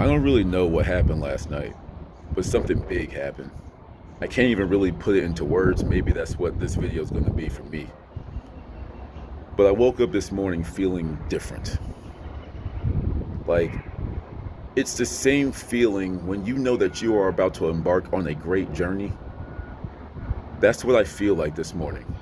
I don't really know what happened last night, but something big happened. I can't even really put it into words. Maybe that's what this video is going to be for me. But I woke up this morning feeling different. Like, it's the same feeling when you know that you are about to embark on a great journey. That's what I feel like this morning.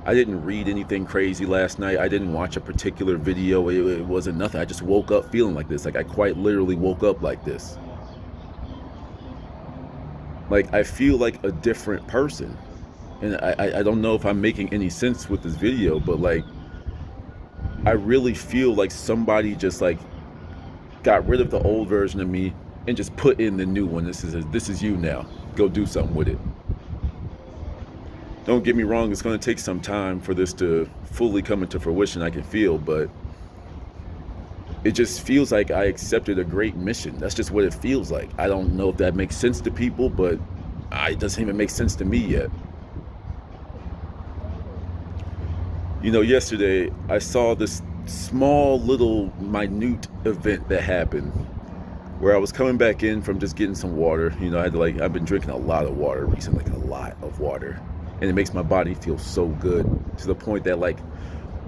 I didn't read anything crazy last night. I didn't watch a particular video. It wasn't nothing. I just woke up feeling like this. Like, I quite literally woke up like this. Like, I feel like a different person. And I don't know if I'm making any sense with this video, but like, I really feel like somebody just like got rid of the old version of me and just put in the new one. This is you now. Go do something with it. Don't get me wrong, it's going to take some time for this to fully come into fruition, I can feel, but it just feels like I accepted a great mission. That's just what it feels like. I don't know if that makes sense to people, but it doesn't even make sense to me yet. You know, yesterday I saw this small little minute event that happened where I was coming back in from just getting some water. You know, I've been drinking a lot of water recently, like a lot of water. And it makes my body feel so good to the point that like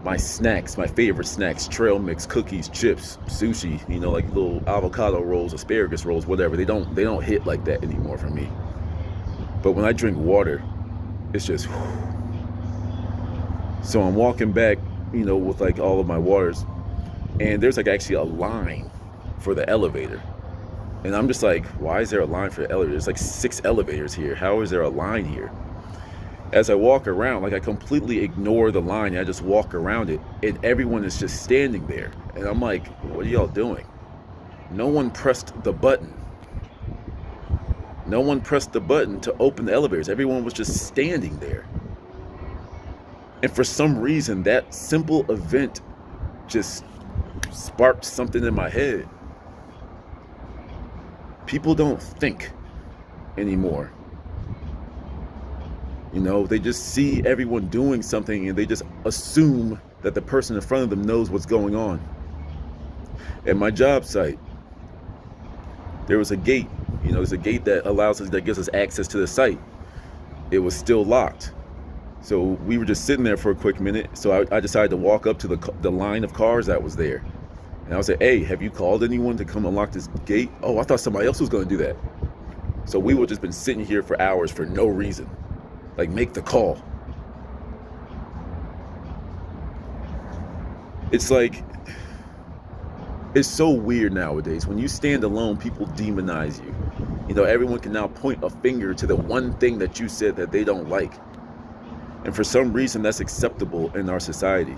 my snacks, my favorite snacks, trail mix, cookies, chips, sushi, you know, like little avocado rolls, asparagus rolls, whatever, they don't hit like that anymore for me. But when I drink water, it's just so I'm walking back, you know, with like all of my waters, and there's like actually a line for the elevator. And I'm just like, why is there a line for the elevator? There's like 6 elevators here. How is there a line here? As I walk around, like I completely ignore the line and I just walk around it, and everyone is just standing there. And I'm like, what are y'all doing? No one pressed the button. No one pressed the button to open the elevators. Everyone was just standing there. And for some reason, that simple event just sparked something in my head. People don't think anymore. You know, they just see everyone doing something and they just assume that the person in front of them knows what's going on. At my job site, there was a gate. You know, there's a gate that gives us access to the site. It was still locked. So we were just sitting there for a quick minute. So I decided to walk up to the line of cars that was there. And I was like, hey, have you called anyone to come unlock this gate? Oh, I thought somebody else was going to do that. So we would just been sitting here for hours for no reason. Like, make the call. It's like, it's so weird nowadays. When you stand alone, people demonize you. You know, everyone can now point a finger to the one thing that you said that they don't like. And for some reason, that's acceptable in our society.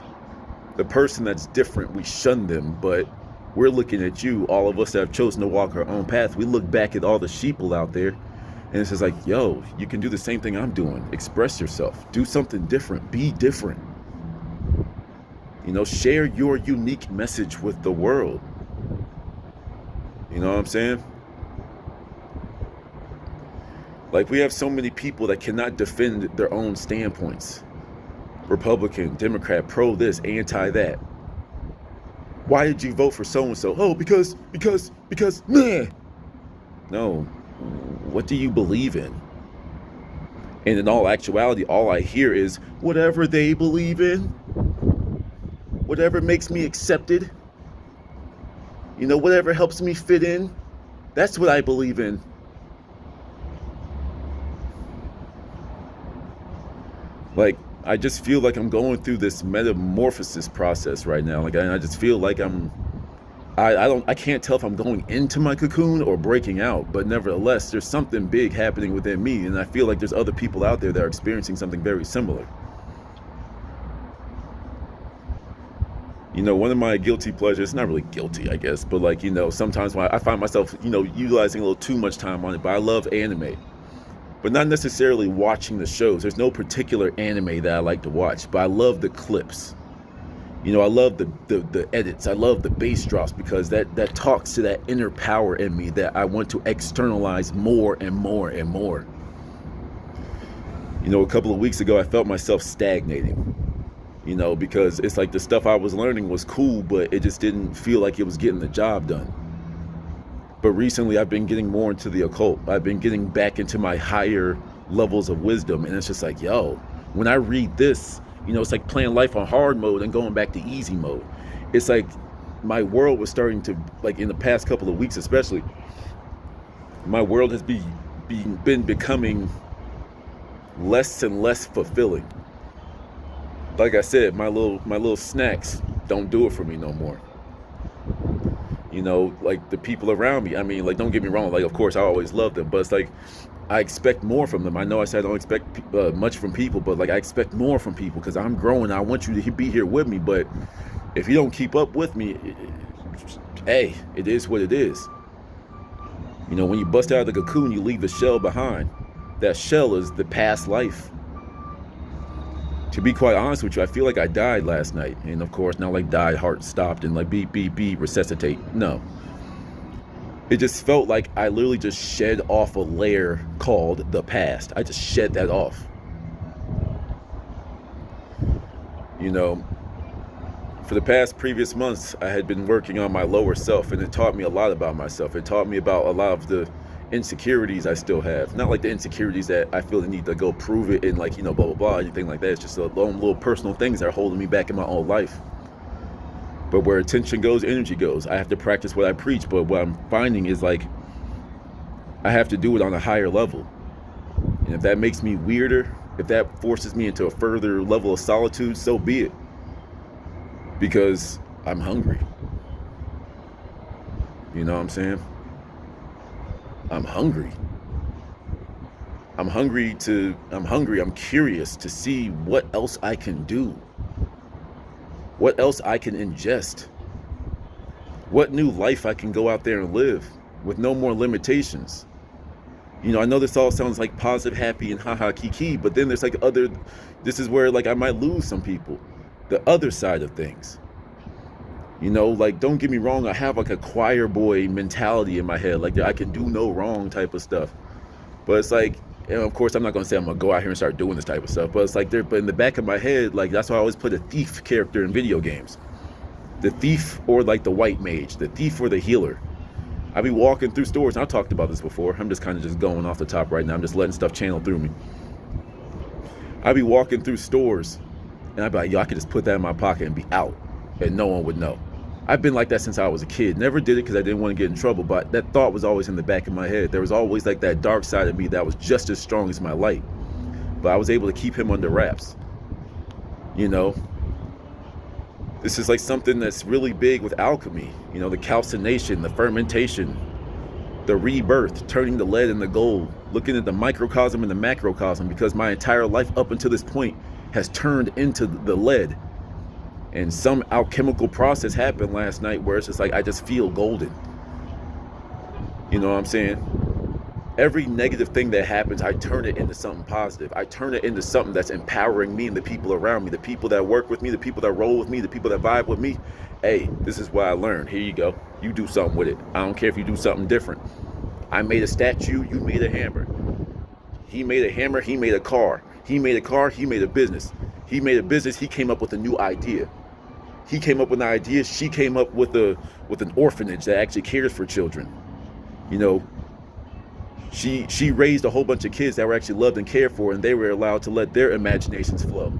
The person that's different, we shun them, but we're looking at you, all of us that have chosen to walk our own path. We look back at all the sheeple out there, and it's just like, yo, you can do the same thing I'm doing. Express yourself. Do something different. Be different. You know, share your unique message with the world. You know what I'm saying? Like, we have so many people that cannot defend their own standpoints. Republican, Democrat, pro this, anti that. Why did you vote for so-and-so? Oh, because, meh. No. What do you believe in? And in all actuality, all I hear is whatever they believe in, whatever makes me accepted, you know, whatever helps me fit in, that's what I believe in. Like, I just feel like I'm going through this metamorphosis process right now. Like, I just feel like I can't tell if I'm going into my cocoon or breaking out, but nevertheless, there's something big happening within me, and I feel like there's other people out there that are experiencing something very similar. You know, one of my guilty pleasures, not really guilty, I guess, but like, you know, sometimes when I find myself, you know, utilizing a little too much time on it, but I love anime. But not necessarily watching the shows. There's no particular anime that I like to watch, but I love the clips. You know, I love the edits. I love the bass drops because that talks to that inner power in me that I want to externalize more and more and more. You know, a couple of weeks ago, I felt myself stagnating. You know, because it's like the stuff I was learning was cool, but it just didn't feel like it was getting the job done. But recently I've been getting more into the occult. I've been getting back into my higher levels of wisdom. And it's just like, yo, when I read this, it's like playing life on hard mode and going back to easy mode. It's like my world was starting to, like in the past couple of weeks especially, my world has been becoming less and less fulfilling. Like I said, my little snacks don't do it for me no more. Like the people around me, I mean, like, don't get me wrong, like, of course I always love them, but it's like I expect more from them. I know I said I don't expect much from people, but like I expect more from people because I'm growing. I want you to be here with me, but if you don't keep up with me, hey, it is what it is. When you bust out of the cocoon, you leave the shell behind. That shell is the past life. To be quite honest with you, I feel like I died last night. And of course, not like died, heart stopped and like beep, beep, beep, resuscitate. No. It just felt like I literally just shed off a layer called the past. I just shed that off. For the past previous months, I had been working on my lower self, and it taught me a lot about myself. It taught me about a lot of the insecurities I still have. Not like the insecurities that I feel the need to go prove it and like, blah, blah, blah, anything like that. It's just little personal things that are holding me back in my own life. But where attention goes, energy goes. I have to practice what I preach, but what I'm finding is like I have to do it on a higher level. And if that makes me weirder, if that forces me into a further level of solitude, so be it. Because I'm hungry. You know what I'm saying? I'm hungry. I'm hungry. I'm curious to see what else I can do. What else I can ingest. What new life I can go out there and live with no more limitations. I know this all sounds like positive, happy, and haha kiki, but then there's like this is where like I might lose some people. The other side of things. Like, don't get me wrong, I have like a choir boy mentality in my head, like I can do no wrong type of stuff. But it's like, of course, I'm not going to say I'm going to go out here and start doing this type of stuff, but it's like but in the back of my head, like that's why I always put a thief character in video games. The thief or like the white mage, the thief or the healer. I be walking through stores, and I've talked about this before. I'm just kind of just going off the top right now. I'm just letting stuff channel through me. I be walking through stores, and I'd be like, yo, I could just put that in my pocket and be out, and no one would know. I've been like that since I was a kid. Never did it because I didn't want to get in trouble, but that thought was always in the back of my head. There was always like that dark side of me that was just as strong as my light. But I was able to keep him under wraps. This is like something that's really big with alchemy. The calcination, the fermentation, the rebirth, turning the lead into gold, looking at the microcosm and the macrocosm, because my entire life up until this point has turned into the lead. And some alchemical process happened last night where it's just like I just feel golden. You know what I'm saying? Every negative thing that happens, I turn it into something positive. I turn it into something that's empowering me and the people around me, the people that work with me, the people that roll with me, the people that vibe with me. Hey, this is what I learned. Here you go. You do something with it. I don't care if you do something different. I made a statue, you made a hammer. He made a hammer, he made a car. He made a car, he made a business. He made a business, he came up with a new idea. He came up with an idea, she came up with an orphanage that actually cares for children. She raised a whole bunch of kids that were actually loved and cared for, and they were allowed to let their imaginations flow.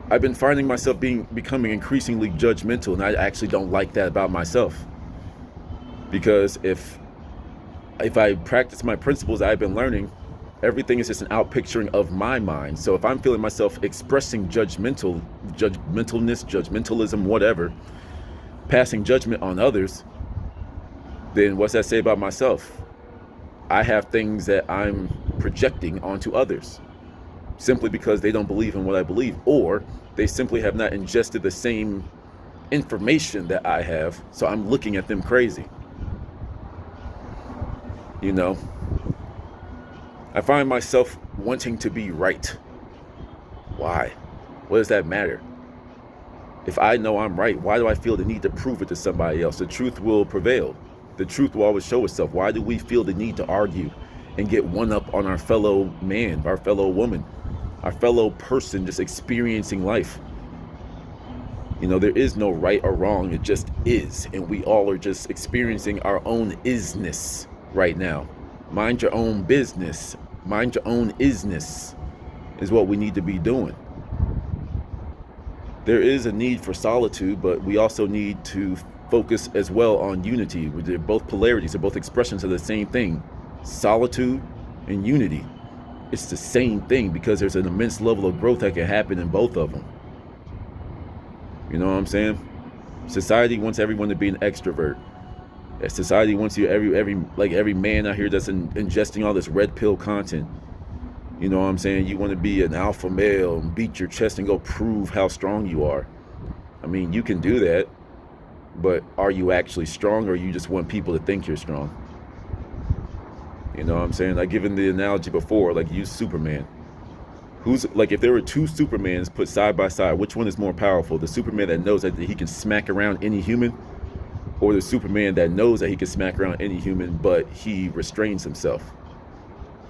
I've been finding myself becoming increasingly judgmental, and I actually don't like that about myself. Because if I practice my principles I've been learning, everything is just an outpicturing of my mind. So if I'm feeling myself expressing judgmentalism, whatever, passing judgment on others, then what's that say about myself? I have things that I'm projecting onto others simply because they don't believe in what I believe, or they simply have not ingested the same information that I have, so I'm looking at them crazy. I find myself wanting to be right. Why? What does that matter? If I know I'm right, why do I feel the need to prove it to somebody else? The truth will prevail. The truth will always show itself. Why do we feel the need to argue and get one up on our fellow man, our fellow woman, our fellow person just experiencing life? You know, there is no right or wrong. It just is. And we all are just experiencing our own isness right now. Mind your own business. Mind your own isness is what we need to be doing. There is a need for solitude, but we also need to focus as well on unity. They're both polarities, they're both expressions of the same thing. Solitude and unity. It's the same thing because there's an immense level of growth that can happen in both of them. You know what I'm saying? Society wants everyone to be an extrovert. Society wants you, every man out here that's ingesting all this red pill content. You know what I'm saying? You want to be an alpha male and beat your chest and go prove how strong you are. I mean, you can do that, but are you actually strong, or you just want people to think you're strong? You know what I'm saying? I've given the analogy before, like use Superman. Who's like, if there were two Supermans put side by side, which one is more powerful? The Superman that knows that he can smack around any human, or the Superman that knows that he can smack around any human, but he restrains himself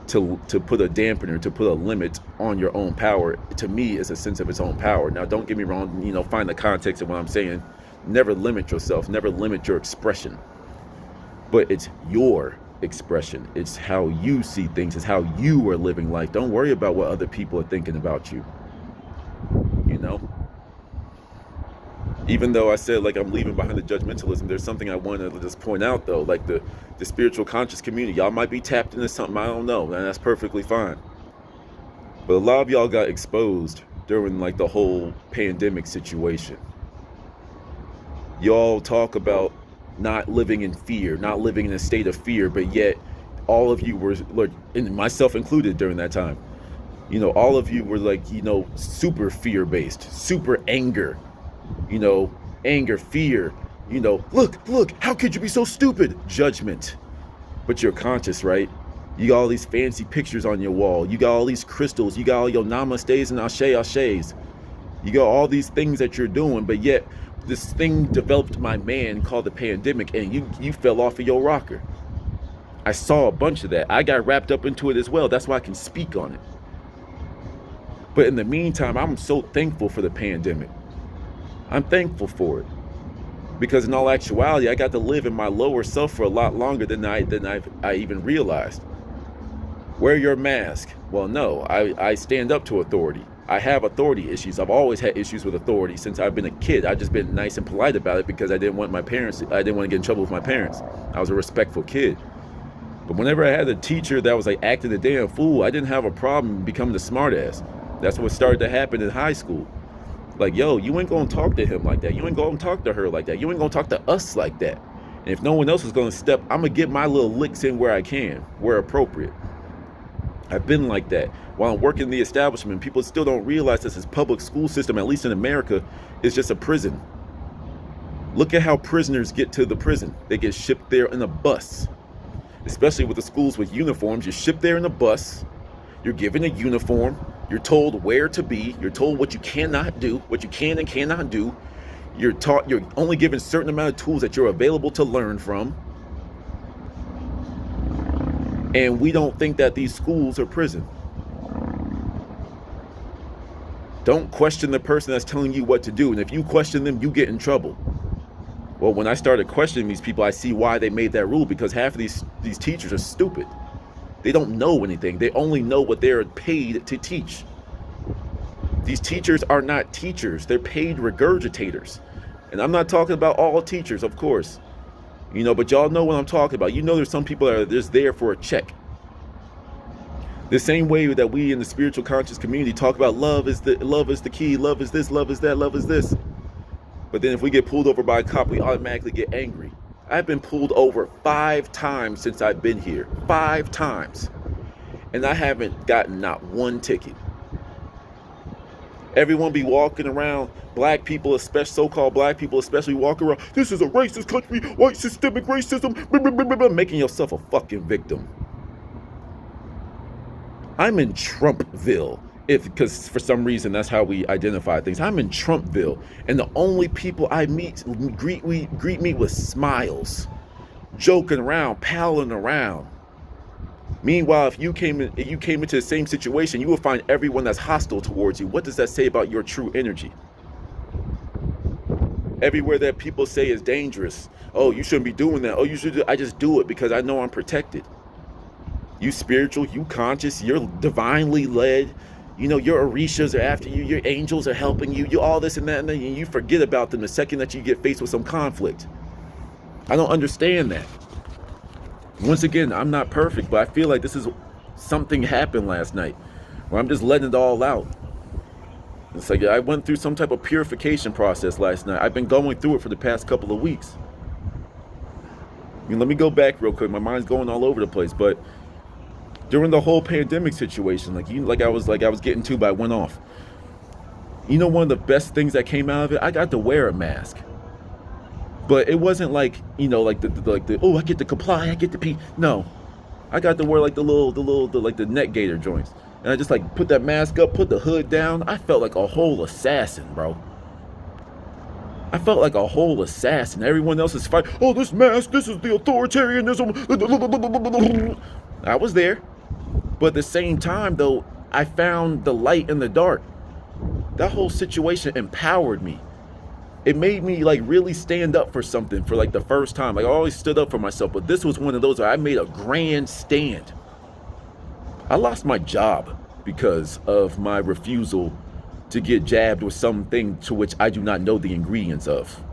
to put a dampener, to put a limit on your own power? To me, is a sense of its own power. Now, don't get me wrong, you know, find the context of what I'm saying. Never limit yourself, never limit your expression. But it's your expression. It's how you see things. It's how you are living life. Don't worry about what other people are thinking about you. You know? Even though I said, like, I'm leaving behind the judgmentalism, there's something I want to just point out, though. Like, the spiritual conscious community, y'all might be tapped into something I don't know, and that's perfectly fine. But a lot of y'all got exposed during, like, the whole pandemic situation. Y'all talk about not living in fear, not living in a state of fear, but yet all of you were, like, and myself included during that time, you know, all of you were, like, you know, super fear-based, super anger, you know, anger, fear, you know, look, how could you be so stupid? Judgment. But you're conscious, right? You got all these fancy pictures on your wall. You got all these crystals. You got all your namastes and ashes. You got all these things that you're doing, but yet this thing developed my man called the pandemic, and you fell off of your rocker. I saw a bunch of that. I got wrapped up into it as well. That's why I can speak on it. But in the meantime, I'm so thankful for the pandemic. I'm thankful for it. Because in all actuality, I got to live in my lower self for a lot longer than I even realized. Wear your mask. Well, no, I stand up to authority. I have authority issues. I've always had issues with authority since I've been a kid. I've just been nice and polite about it because I didn't want to get in trouble with my parents. I was a respectful kid. But whenever I had a teacher that was like acting a damn fool, I didn't have a problem becoming a smartass. That's what started to happen in high school. Like, yo, you ain't gonna talk to him like that. You ain't gonna talk to her like that. You ain't gonna talk to us like that. And if no one else is gonna step, I'm gonna get my little licks in where I can, where appropriate. I've been like that. While I'm working in the establishment, people still don't realize this public school system, at least in America, is just a prison. Look at how prisoners get to the prison. They get shipped there in a bus. Especially with the schools with uniforms, you're shipped there in a bus. You're given a uniform. You're told where to be. You're told what you cannot do, what you can and cannot do. You're only given a certain amount of tools that you're available to learn from. And we don't think that these schools are prison. Don't question the person that's telling you what to do. And if you question them, you get in trouble. Well, when I started questioning these people, I see why they made that rule, because half of these teachers are stupid. They don't know anything. They only know what they're paid to teach. These teachers are not teachers. They're paid regurgitators. And I'm not talking about all teachers, of course. You know, but y'all know what I'm talking about. You know, there's some people that are just there for a check. The same way that we in the spiritual conscious community talk about love is the key, love is this, love is that, love is this. But then if we get pulled over by a cop, we automatically get angry. I've been pulled over 5 times since I've been here. 5 times. And I haven't gotten not one ticket. Everyone be walking around, black people, especially so-called black people, especially walk around, this is a racist country, white systemic racism, blah, blah, blah, blah, making yourself a fucking victim. I'm in Trumpville, because for some reason that's how we identify things. I'm in Trumpville, and the only people I meet greet me with smiles, joking around, palling around. Meanwhile, if you came into the same situation, you will find everyone that's hostile towards you. What does that say about your true energy? Everywhere that people say is dangerous. Oh, you shouldn't be doing that. Oh, you should do, I just do it because I know I'm protected. You spiritual, you conscious, you're divinely led. You know, your orishas are after you, your angels are helping you, you all this and that, and then you forget about them the second that you get faced with some conflict. I don't understand that. Once again, I'm not perfect, but I feel like this is something happened last night where I'm just letting it all out. It's like I went through some type of purification process last night. I've been going through it for the past couple of weeks. Let me go back real quick. My mind's going all over the place, but during the whole pandemic situation, like I was getting to, but I went off. You know, one of the best things that came out of it, I got to wear a mask. But it wasn't like, you know, like the oh, I get to comply, I get to pee. No, I got to wear like the neck gaiter joints, and I just like put that mask up, put the hood down. I felt like a whole assassin, bro. I felt like a whole assassin. Everyone else is fighting. Oh, this mask, this is the authoritarianism. I was there, but at the same time, though, I found the light in the dark. That whole situation empowered me. It made me like really stand up for something for like the first time. Like I always stood up for myself, but this was one of those where I made a grand stand. I lost my job because of my refusal to get jabbed with something to which I do not know the ingredients of.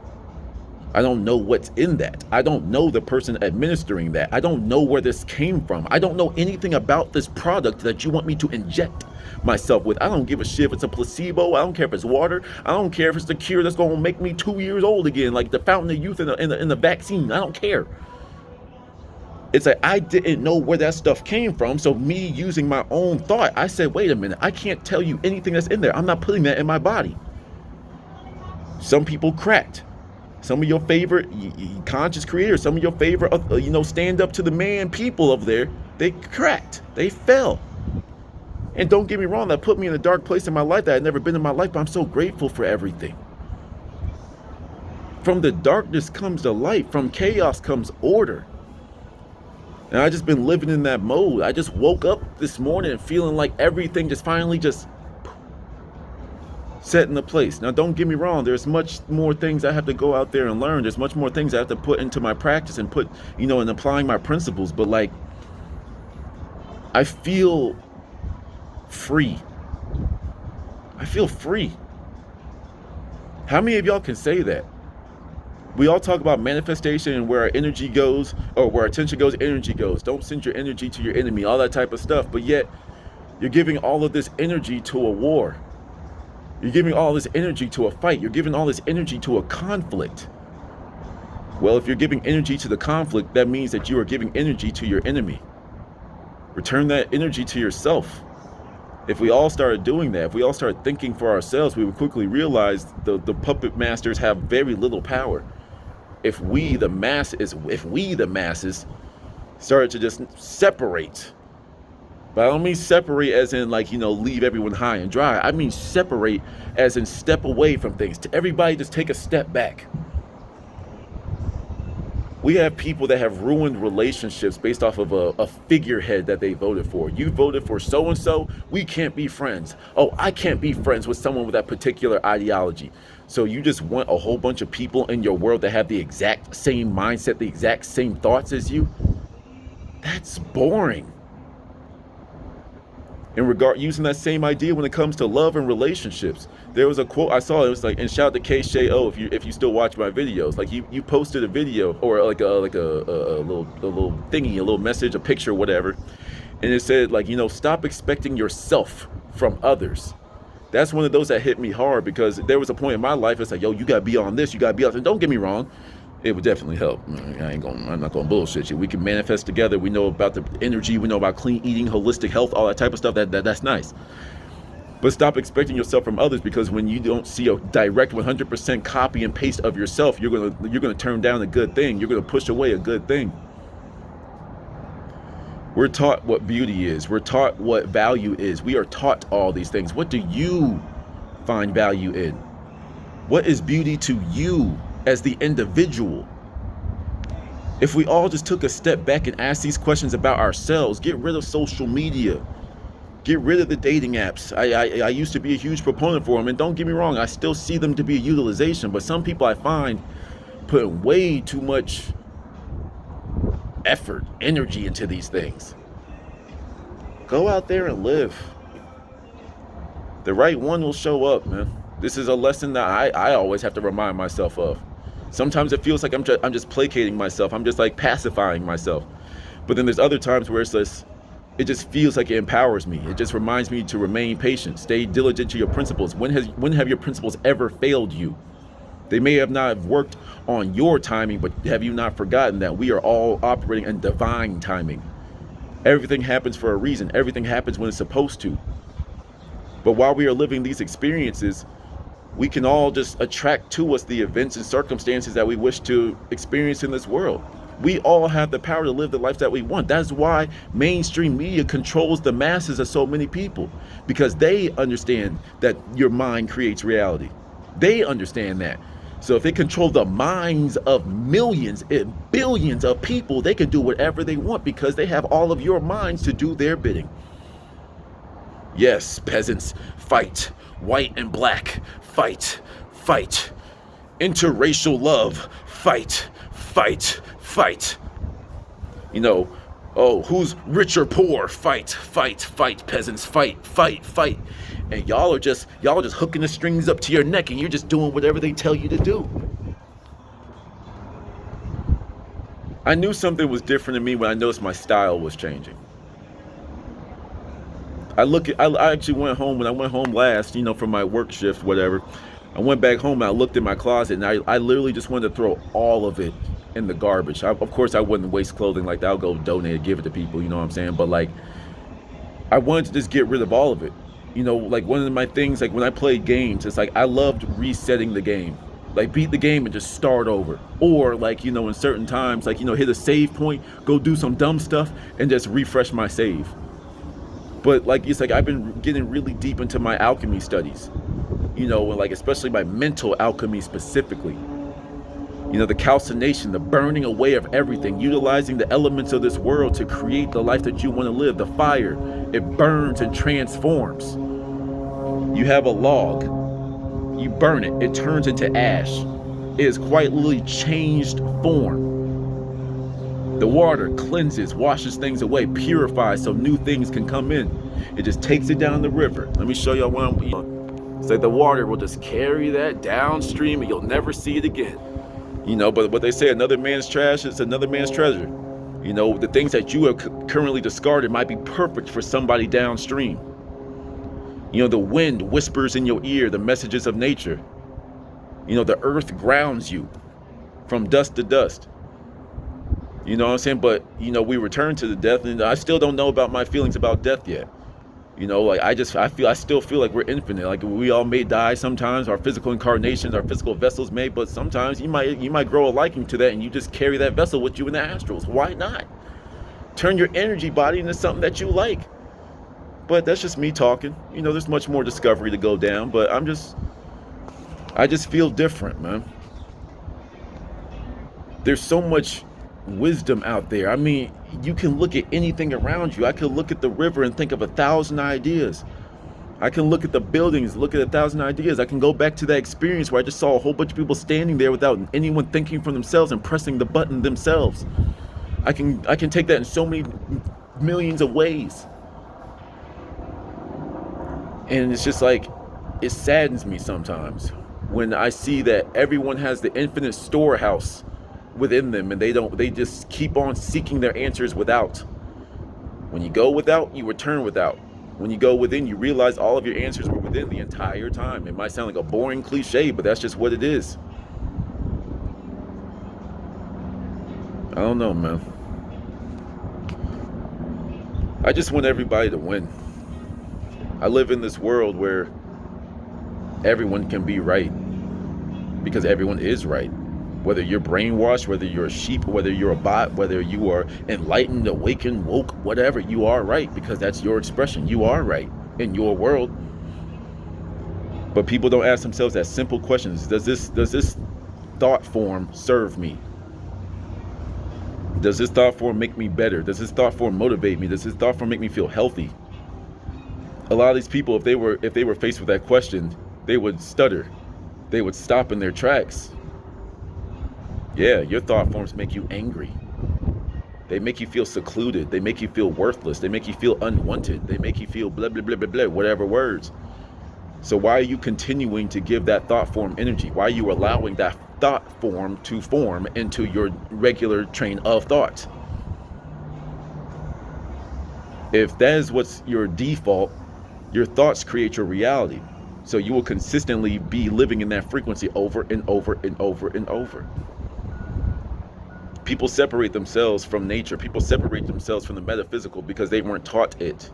I don't know what's in that. I don't know the person administering that. I don't know where this came from. I don't know anything about this product that you want me to inject myself with. I don't give a shit if it's a placebo. I don't care if it's water. I don't care if it's the cure that's going to make me 2 years old again, like the fountain of youth in the vaccine. I don't care. It's like I didn't know where that stuff came from, so me using my own thought, I said, wait a minute, I can't tell you anything that's in there. I'm not putting that in my body. Some people cracked. Some of your favorite conscious creators, some of your favorite, stand up to the man people over there, they cracked. They fell. And don't get me wrong, that put me in a dark place in my life that I'd never been in my life, but I'm so grateful for everything. From the darkness comes the light. From chaos comes order. And I just been living in that mode. I just woke up this morning feeling like everything just finally just set into place. Now, don't get me wrong. There's much more things I have to go out there and learn. There's much more things I have to put into my practice and put, and applying my principles. But like, I feel free. I feel free. How many of y'all can say that? We all talk about manifestation and where our energy goes, or where our attention goes, energy goes. Don't send your energy to your enemy, all that type of stuff. But yet, you're giving all of this energy to a war. You're giving all this energy to a fight. You're giving all this energy to a conflict. Well, if you're giving energy to the conflict, that means that you are giving energy to your enemy. Return that energy to yourself. If we all started doing that, if we all started thinking for ourselves, we would quickly realize the puppet masters have very little power. If we, the masses, started to just separate. But I don't mean separate as in leave everyone high and dry. I mean separate as in step away from things. To everybody just take a step back. We have people that have ruined relationships based off of a figurehead that they voted for. You voted for so-and-so, we can't be friends. Oh, I can't be friends with someone with that particular ideology. So you just want a whole bunch of people in your world that have the exact same mindset, the exact same thoughts as you? That's boring. Using that same idea when it comes to love and relationships. There was a quote I saw. It was like, and shout out to CashApp if you still watch my videos. Like you posted a video or like a little thingy, a little message, a picture, whatever, and it said stop expecting yourself from others. That's one of those that hit me hard because there was a point in my life. It's like, yo, you gotta be on this, you gotta be on. And don't get me wrong, it would definitely help. I'm not gonna bullshit you. We can manifest together. We know about the energy. We know about clean eating, holistic health, all that type of stuff. That's nice. But stop expecting yourself from others, because when you don't see a direct 100% copy and paste of yourself, you're gonna turn down a good thing. You're gonna push away a good thing. We're taught what beauty is. We're taught what value is. We are taught all these things. What do you find value in? What is beauty to you as the individual? If we all just took a step back and asked these questions about ourselves, get rid of social media. Get rid of the dating apps. I used to be a huge proponent for them, and don't get me wrong, I still see them to be a utilization, but some people I find put way too much effort, energy into these things. Go out there and live. The right one will show up, man. This is a lesson that I always have to remind myself of. Sometimes it feels like I'm just placating myself. I'm just like pacifying myself. But then there's other times where it just feels like it empowers me. It just reminds me to remain patient, stay diligent to your principles. When have your principles ever failed you? They may have not worked on your timing, but have you not forgotten that we are all operating in divine timing? Everything happens for a reason. Everything happens when it's supposed to. But while we are living these experiences, we can all just attract to us the events and circumstances that we wish to experience in this world. We all have the power to live the life that we want. That's why mainstream media controls the masses of so many people, because they understand that your mind creates reality. They understand that. So if they control the minds of millions and billions of people, they can do whatever they want because they have all of your minds to do their bidding. Yes, peasants, fight. White and black, fight, fight. Interracial love, fight, fight, fight. You know, oh, who's rich or poor? Fight, fight, fight, peasants, fight, fight, fight. And y'all are just hooking the strings up to your neck and you're just doing whatever they tell you to do. I knew something was different in me when I noticed my style was changing. I actually went home, when I went home last, from my work shift, whatever. I went back home and I looked in my closet and I literally just wanted to throw all of it in the garbage. Of course, I wouldn't waste clothing like that. I'll go donate it, give it to people, you know what I'm saying? But like, I wanted to just get rid of all of it. Like one of my things, like when I played games, it's like I loved resetting the game. Like beat the game and just start over. Or like, in certain times, like, hit a save point, go do some dumb stuff and just refresh my save. But like, it's like I've been getting really deep into my alchemy studies, like especially my mental alchemy specifically. The calcination, the burning away of everything, utilizing the elements of this world to create the life that you want to live. The fire, it burns and transforms. You have a log, you burn it, it turns into ash. It is quite literally changed form. The water cleanses, washes things away, purifies so new things can come in. It just takes it down the river. Let me show y'all what it's like. The water will just carry that downstream and you'll never see it again. But what they say, another man's trash is another man's treasure. The things that you have currently discarded might be perfect for somebody downstream. The wind whispers in your ear the messages of nature. The earth grounds you from dust to dust. You know what I'm saying? But, we return to the death, and I still don't know about my feelings about death yet. Like I still feel like we're infinite. Like we all may die sometimes, our physical incarnations, our physical vessels may, but sometimes you might grow a liking to that and you just carry that vessel with you in the astrals. Why not? Turn your energy body into something that you like. But that's just me talking. There's much more discovery to go down, but I just feel different, man. There's so much wisdom out there. I mean, you can look at anything around you. I could look at the river and think of 1,000 ideas. I can look at the buildings, look at 1,000 ideas. I can go back to that experience where I just saw a whole bunch of people standing there without anyone thinking for themselves and pressing the button themselves. I can take that in so many millions of ways. And it's just like, it saddens me sometimes when I see that everyone has the infinite storehouse within them and they just keep on seeking their answers without. When you go without, you return without. When you go within, you realize all of your answers were within the entire time. It might sound like a boring cliche, but that's just what it is. I don't know, man. I just want everybody to win. I live in this world where everyone can be right because everyone is right. Whether you're brainwashed, whether you're a sheep, whether you're a bot, whether you are enlightened, awakened, woke, whatever, you are right because that's your expression. You are right in your world. But people don't ask themselves that simple questions. Does this thought form serve me? Does this thought form make me better? Does this thought form motivate me? Does this thought form make me feel healthy? A lot of these people, if they were faced with that question, they would stutter. They would stop in their tracks. Yeah, your thought forms make you angry. They make you feel secluded. They make you feel worthless. They make you feel unwanted. They make you feel blah, blah, blah, blah, blah, whatever words. So why are you continuing to give that thought form energy? Why are you allowing that thought form to form into your regular train of thought? If that is what's your default, your thoughts create your reality. So you will consistently be living in that frequency over and over and over and over. People separate themselves from nature. People separate themselves from the metaphysical because they weren't taught it.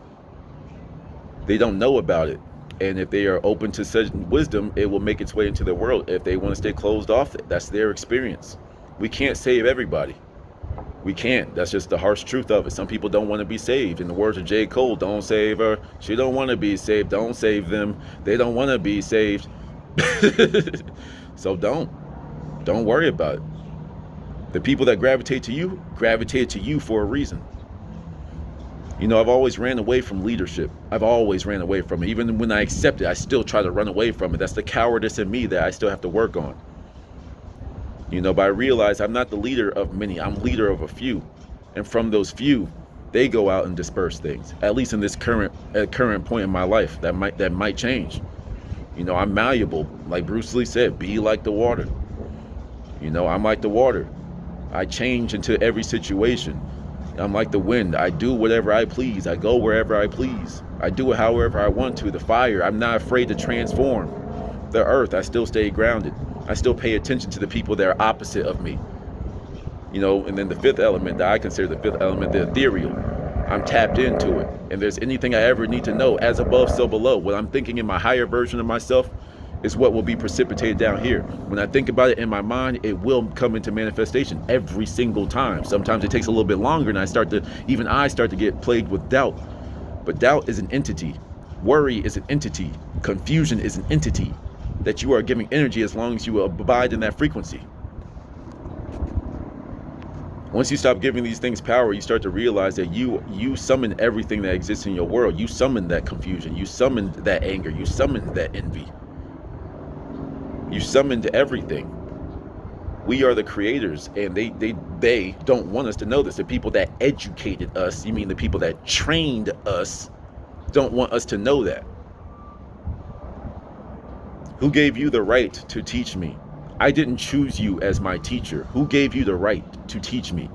They don't know about it. And if they are open to such wisdom, it will make its way into their world. If they want to stay closed off, that's their experience. We can't save everybody. We can't. That's just the harsh truth of it. Some people don't want to be saved. In the words of J. Cole, don't save her. She don't want to be saved. Don't save them. They don't want to be saved. So don't worry about it. The people that gravitate to you for a reason. You know, I've always ran away from leadership. I've always ran away from it. Even when I accept it, I still try to run away from it. That's the cowardice in me that I still have to work on. You know, but I realize I'm not the leader of many. I'm leader of a few. And from those few, they go out and disperse things. At least in this current point in my life, that might change. You know, I'm malleable. Like Bruce Lee said, be like the water. You know, I'm like the water. I change into every situation. I'm like the wind. I do whatever I please. I go wherever I please. I do it however I want to. The fire, I'm not afraid to transform. The earth, I still stay grounded. I still pay attention to the people that are opposite of me. You know, and then the fifth element that I consider the fifth element, the ethereal. I'm tapped into it. And there's anything I ever need to know, as above, so below. What I'm thinking in my higher version of myself is what will be precipitated down here. When I think about it in my mind, it will come into manifestation every single time. Sometimes it takes a little bit longer, and I start to get plagued with doubt. But doubt is an entity. Worry is an entity. Confusion is an entity that you are giving energy as long as you abide in that frequency. Once you stop giving these things power, you start to realize that you summon everything that exists in your world. You summon that confusion. You summoned that anger. You summoned that envy. You summoned everything. We are the creators, and they don't want us to know this. The people that educated us, you mean the people that trained us, don't want us to know that. Who gave you the right to teach me? I didn't choose you as my teacher. Who gave you the right to teach me?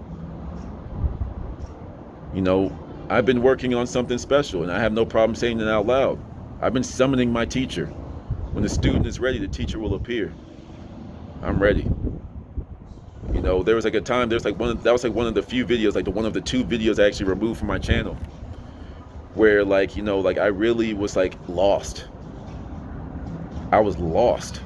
You know, I've been working on something special, and I have no problem saying it out loud. I've been summoning my teacher. When the student is ready, the teacher will appear. I'm ready. You know, there was like a time, that was one of the few videos, like one of the two videos I actually removed from my channel, where like, you know, like I really was like lost. I was lost.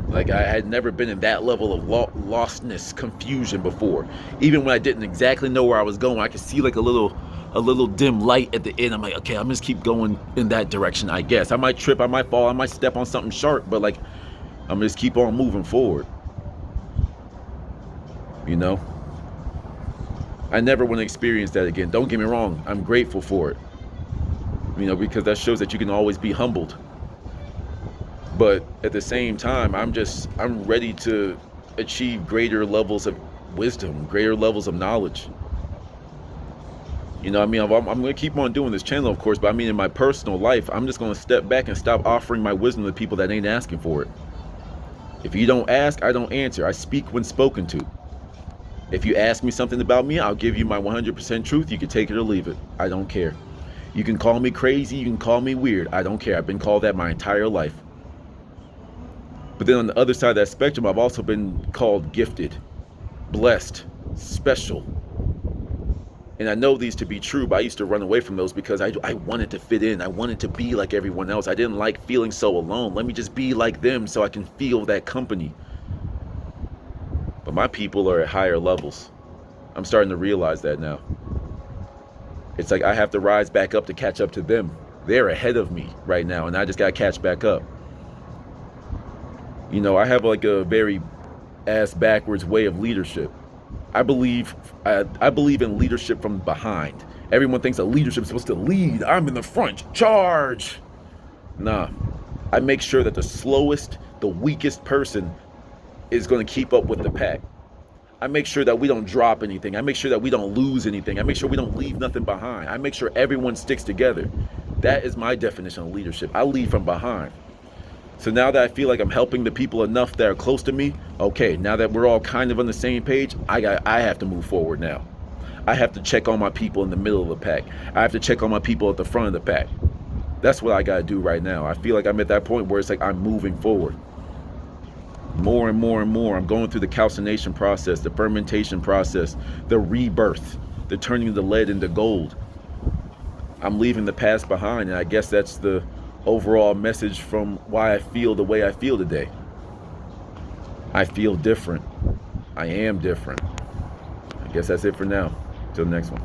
Like I had never been in that level of lostness, confusion before. Even when I didn't exactly know where I was going, I could see like a little dim light at the end. I'm like, okay, I'm just keep going in that direction, I guess. I might trip, I might fall, I might step on something sharp, but like, I'm just keep on moving forward. You know? I never want to experience that again. Don't get me wrong, I'm grateful for it. You know, because that shows that you can always be humbled. But at the same time, I'm ready to achieve greater levels of wisdom, greater levels of knowledge. You know, I mean, I'm going to keep on doing this channel, of course, but I mean, in my personal life, I'm just going to step back and stop offering my wisdom to people that ain't asking for it. If you don't ask, I don't answer. I speak when spoken to. If you ask me something about me, I'll give you my 100% truth. You can take it or leave it. I don't care. You can call me crazy. You can call me weird. I don't care. I've been called that my entire life. But then on the other side of that spectrum, I've also been called gifted, blessed, special. And I know these to be true, but I used to run away from those because I wanted to fit in. I wanted to be like everyone else. I didn't like feeling so alone. Let me just be like them so I can feel that company. But my people are at higher levels. I'm starting to realize that now. It's like I have to rise back up to catch up to them. They're ahead of me right now, and I just got to catch back up. You know, I have like a very ass backwards way of leadership. I believe in leadership from behind. Everyone thinks a leadership is supposed to lead. I'm in the front, charge. Nah, I make sure that the slowest, the weakest person is going to keep up with the pack. I make sure that we don't drop anything. I make sure that we don't lose anything. I make sure we don't leave nothing behind. I make sure everyone sticks together. That is my definition of leadership. I lead from behind. So now that I feel like I'm helping the people enough that are close to me, okay, now that we're all kind of on the same page, I have to move forward now. I have to check on my people in the middle of the pack. I have to check on my people at the front of the pack. That's what I got to do right now. I feel like I'm at that point where it's like I'm moving forward. More and more and more. I'm going through the calcination process, the fermentation process, the rebirth, the turning the lead into gold. I'm leaving the past behind, and I guess that's the overall message from why I feel the way I feel today. I feel different. I am different. I guess that's it for now. Till next one.